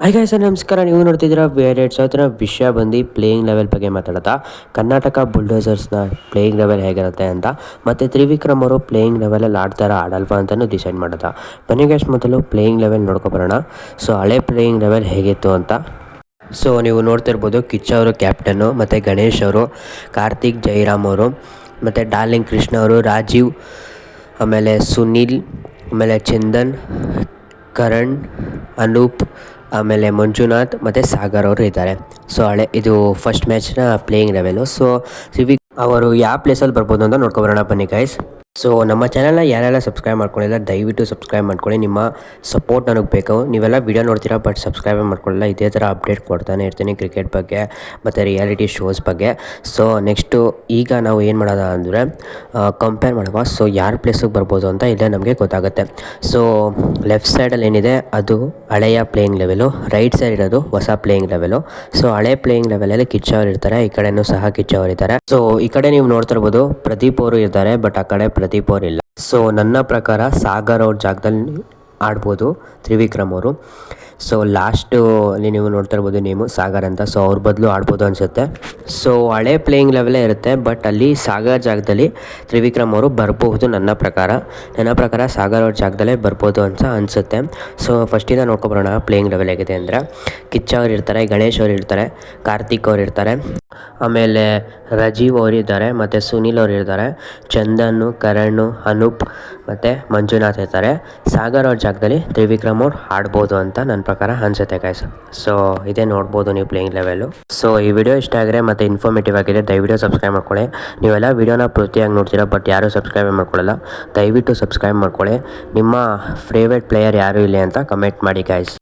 Hi guys ನಮಸ್ಕಾರ. ನೀವು ನೋಡ್ತಿದ್ದೀರಾ ಬೇರೆಡ್ಸ್ ಅವತ್ತಿನ ವಿಷಯ ಬಂದು ಪ್ಲೇಯಿಂಗ್ ಲೆವೆಲ್ ಬಗ್ಗೆ ಮಾತಾಡ್ತಾ ಕರ್ನಾಟಕ ಬುಲ್ಡೋಸರ್ಸ್ನ ಪ್ಲೇಯಿಂಗ್ ಲೆವೆಲ್ ಹೇಗಿರುತ್ತೆ ಅಂತ, ಮತ್ತು ತ್ರಿವಿಕ್ರಮ್ ಅವರು ಪ್ಲೇಯಿಂಗ್ ಲೆವೆಲಲ್ಲಿ ಆಡ್ತಾರಾ ಆಡಲ್ವಾ ಅಂತಲೂ ಡಿಸೈಡ್ ಮಾಡೋದ. ಬನ್ನಿ ಗೈಸ್, ಮೊದಲು ಪ್ಲೇಯಿಂಗ್ ಲೆವೆಲ್ ನೋಡ್ಕೊಬರೋಣ. ಸೊ ಹಳೆ ಪ್ಲೇಯಿಂಗ್ ಲೆವೆಲ್ ಹೇಗಿತ್ತು ಅಂತ. ಸೊ ನೀವು ನೋಡ್ತಿರ್ಬೋದು, ಕಿಚ್ಚ ಅವರು ಕ್ಯಾಪ್ಟನ್ನು, ಮತ್ತು ಗಣೇಶ್ ಅವರು, ಕಾರ್ತಿಕ್ ಜೈರಾಮ್ ಅವರು, ಮತ್ತು ಡಾರ್ಲಿಂಗ್ ಕೃಷ್ಣ ಅವರು, ರಾಜೀವ್, ಆಮೇಲೆ ಸುನಿಲ್, ಆಮೇಲೆ ಚಂದನ್, ಕರಣ್, ಅನೂಪ್, ಆಮೇಲೆ ಮಂಜುನಾಥ್ ಮತ್ತು ಸಾಗರ್ ಅವರು ಇದ್ದಾರೆ. ಸೊ ಇದು ಫಸ್ಟ್ ಮ್ಯಾಚ್ನ ಪ್ಲೇಯಿಂಗ್ ಲೆವೆಲು. ಸೊ ಸಿವಿಕ್ ಅವರು ಯಾವ ಪ್ಲೇಸಲ್ಲಿ ಬರ್ಬೋದು ಅಂತ ನೋಡ್ಕೊಬರೋಣ ಬನ್ನಿ ಗೈಸ್. ಸೊ ನಮ್ಮ ಚಾನಲ್ನ ಯಾರೆಲ್ಲ ಸಬ್ಸ್ಕ್ರೈಬ್ ಮಾಡ್ಕೊಳ್ಳಿಲ್ಲ ದಯವಿಟ್ಟು ಸಬ್ಸ್ಕ್ರೈಬ್ ಮಾಡ್ಕೊಳ್ಳಿ. ನಿಮ್ಮ ಸಪೋರ್ಟ್ ನನಗೆ ಬೇಕು. ನೀವೆಲ್ಲ ವೀಡಿಯೋ ನೋಡ್ತೀರಾ ಬಟ್ ಸಬ್ಸ್ಕ್ರೈಬ್ ಮಾಡ್ಕೊಳ್ಳಿಲ್ಲ. ಇದೇ ಥರ ಅಪ್ಡೇಟ್ ಕೊಡ್ತಾನೆ ಇರ್ತೀನಿ ಕ್ರಿಕೆಟ್ ಬಗ್ಗೆ ಮತ್ತು ರಿಯಾಲಿಟಿ ಶೋಸ್ ಬಗ್ಗೆ. ಸೊ ನೆಕ್ಸ್ಟು ಈಗ ನಾವು ಏನು ಮಾಡೋದ ಅಂದರೆ ಕಂಪೇರ್ ಮಾಡುವ. ಸೊ ಯಾರ ಪ್ಲೇಸಿಗೆ ಬರ್ಬೋದು ಅಂತ ಇಲ್ಲೇ ನಮಗೆ ಗೊತ್ತಾಗುತ್ತೆ. ಸೊ ಲೆಫ್ಟ್ ಸೈಡಲ್ಲಿ ಏನಿದೆ ಅದು ಹಳೆಯ ಪ್ಲೇಯಿಂಗ್ ಲೆವೆಲು, ರೈಟ್ ಸೈಡ್ ಇರೋದು ಹೊಸ ಪ್ಲೇಯಿಂಗ್ ಲೆವೆಲು. ಸೊ ಹಳೆ ಪ್ಲೇಯಿಂಗ್ ಲೆವೆಲಲ್ಲಿ ಕಿಚ್ಚ ಅವರು ಇರ್ತಾರೆ, ಈ ಕಡೆನೂ ಸಹ ಕಿಚ್ಚ ಅವರು ಇದ್ದಾರೆ. ಸೊ ಈ ಕಡೆ ನೀವು ನೋಡ್ತಿರ್ಬೋದು ಪ್ರದೀಪ್ ಅವರು ಇರ್ತಾರೆ, ಬಟ್ ಆ ಕಡೆ ಪ್ರದೀಪ್ ಅವರು ಇಲ್ಲ. ಸೊ ನನ್ನ ಪ್ರಕಾರ ಸಾಗರ್ ಅವ್ರ ಜಾಗದಲ್ಲಿ ಆಡ್ಬೋದು ತ್ರಿವಿಕ್ರಮ್ ಅವರು. ಸೊ ಲಾಸ್ಟು ಅಲ್ಲಿ ನೀವು ನೋಡ್ತಾ ಇರ್ಬೋದು ನೇಮು ಸಾಗರ್ ಅಂತ. ಸೊ ಅವ್ರ ಬದಲು ಆಡ್ಬೋದು ಅನಿಸುತ್ತೆ. ಸೊ ಹಳೆ ಪ್ಲೇಯಿಂಗ್ ಲೆವೆಲೇ ಇರುತ್ತೆ, ಬಟ್ ಅಲ್ಲಿ ಸಾಗರ್ ಜಾಗದಲ್ಲಿ ತ್ರಿವಿಕ್ರಮ್ ಅವರು ಬರ್ಬೋದು. ನನ್ನ ಪ್ರಕಾರ ಸಾಗರ್ ಅವ್ರ ಜಾಗದಲ್ಲೇ ಬರ್ಬೋದು ಅಂತ ಅನಿಸುತ್ತೆ. ಸೊ ಫಸ್ಟಿಂದ ನೋಡ್ಕೊಬರೋಣ ಪ್ಲೇಯಿಂಗ್ ಲೆವೆಲ್ ಹೇಗಿದೆ ಅಂದರೆ, ಕಿಚ್ಚ ಅವ್ರು ಇರ್ತಾರೆ, ಗಣೇಶ್ ಅವರು ಇರ್ತಾರೆ, ಕಾರ್ತಿಕ್ ಅವ್ರು ಇರ್ತಾರೆ, ಆಮೇಲೆ ರಾಜೀವ್ ಅವರಿದ್ದಾರೆ, ಮತ್ತು ಸುನಿಲ್ ಅವರು ಇರ್ತಾರೆ, ಚಂದನ್ನು, ಕರಣ್, ಅನೂಪ್ ಮತ್ತು ಮಂಜುನಾಥ್ ಇರ್ತಾರೆ. ಸಾಗರ್ ಅವ್ರ ಜಾಗದಲ್ಲಿ ತ್ರಿವಿಕ್ರಮ್ ಅವ್ರು ಆಡ್ಬೋದು ಅಂತ ನನ್ನ ಪ್ರಕಾರ ಅನಿಸುತ್ತೆ ಗೈಸ್. ಸೊ ಇದೇ ನೋಡ್ಬೋದು ನೀವು ಪ್ಲೇಯಿಂಗ್ ಲೆವೆಲು. ಸೊ ಈ ವಿಡಿಯೋ ಇಷ್ಟ ಆದರೆ ಮತ್ತು ಇನ್ಫಾರ್ಮೇಟಿವ್ ಆಗಿದೆ ದಯವಿಟ್ಟು ಸಬ್ಸ್ಕ್ರೈಬ್ ಮಾಡ್ಕೊಳ್ಳಿ. ನೀವೆಲ್ಲ ವೀಡಿಯೋನ ಪೂರ್ತಿಯಾಗಿ ನೋಡ್ತೀರಾ ಬಟ್ ಯಾರೂ ಸಬ್ಸ್ಕ್ರೈಬ್ ಮಾಡ್ಕೊಳ್ಳಲ್ಲ. ದಯವಿಟ್ಟು ಸಬ್ಸ್ಕ್ರೈಬ್ ಮಾಡ್ಕೊಳ್ಳಿ. ನಿಮ್ಮ ಫೇವ್ರೇಟ್ ಪ್ಲೇಯರ್ ಯಾರು ಇಲ್ಲಿ ಅಂತ ಕಮೆಂಟ್ ಮಾಡಿ ಗೈಸ್.